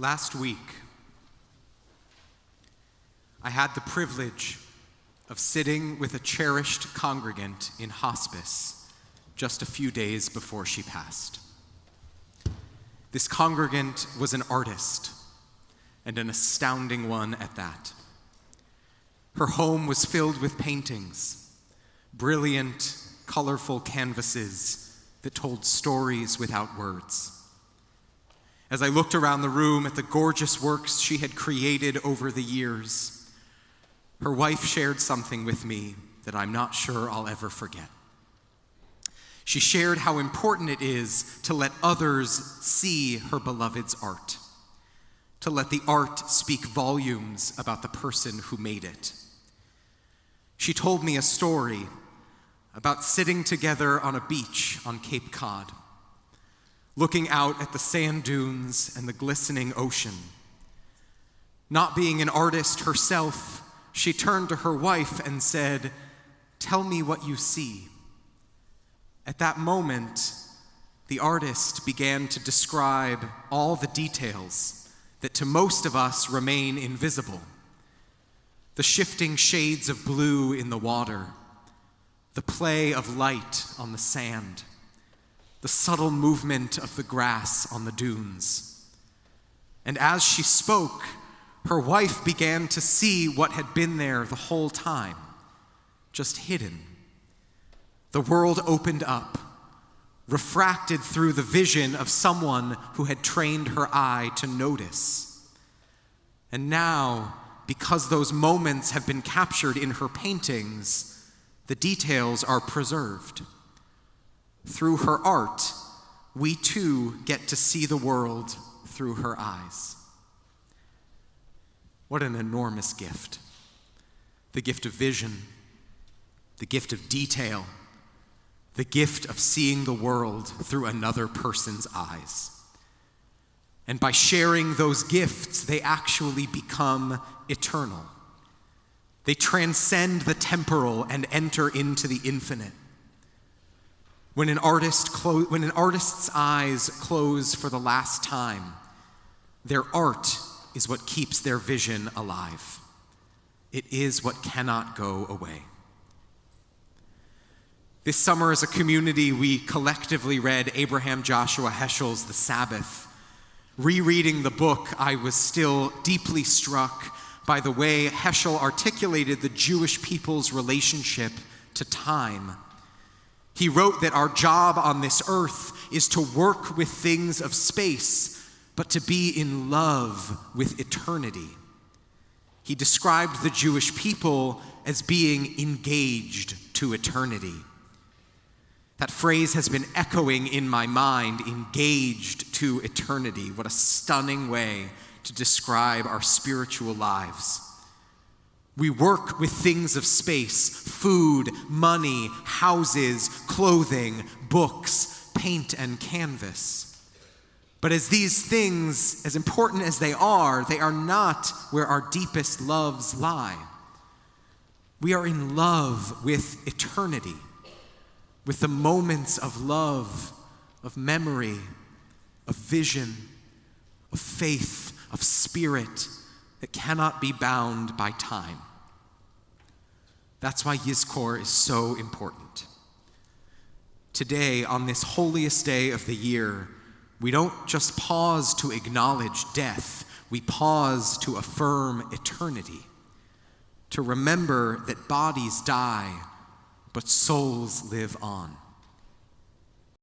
Last week, I had the privilege of sitting with a cherished congregant in hospice just a few days before she passed. This congregant was an artist, and an astounding one at that. Her home was filled with paintings, brilliant, colorful canvases that told stories without words. As I looked around the room at the gorgeous works she had created over the years, her wife shared something with me that I'm not sure I'll ever forget. She shared how important it is to let others see her beloved's art, to let the art speak volumes about the person who made it. She told me a story about sitting together on a beach on Cape Cod, looking out at the sand dunes and the glistening ocean. Not being an artist herself, she turned to her wife and said, "Tell me what you see." At that moment, the artist began to describe all the details that to most of us remain invisible. The shifting shades of blue in the water, the play of light on the sand, the subtle movement of the grass on the dunes. And as she spoke, her wife began to see what had been there the whole time, just hidden. The world opened up, refracted through the vision of someone who had trained her eye to notice. And now, because those moments have been captured in her paintings, the details are preserved. Through her art, we too get to see the world through her eyes. What an enormous gift. The gift of vision, the gift of detail, the gift of seeing the world through another person's eyes. And by sharing those gifts, they actually become eternal. They transcend the temporal and enter into the infinite. When an artist's eyes close for the last time, their art is what keeps their vision alive. It is what cannot go away. This summer as a community, we collectively read Abraham Joshua Heschel's The Sabbath. Rereading the book, I was still deeply struck by the way Heschel articulated the Jewish people's relationship to time. He wrote that our job on this earth is to work with things of space, but to be in love with eternity. He described the Jewish people as being engaged to eternity. That phrase has been echoing in my mind, engaged to eternity. What a stunning way to describe our spiritual lives. We work with things of space: food, money, houses, clothing, books, paint, and canvas. But as these things, as important as they are not where our deepest loves lie. We are in love with eternity, with the moments of love, of memory, of vision, of faith, of spirit that cannot be bound by time. That's why Yizkor is so important. Today, on this holiest day of the year, we don't just pause to acknowledge death, we pause to affirm eternity, to remember that bodies die, but souls live on.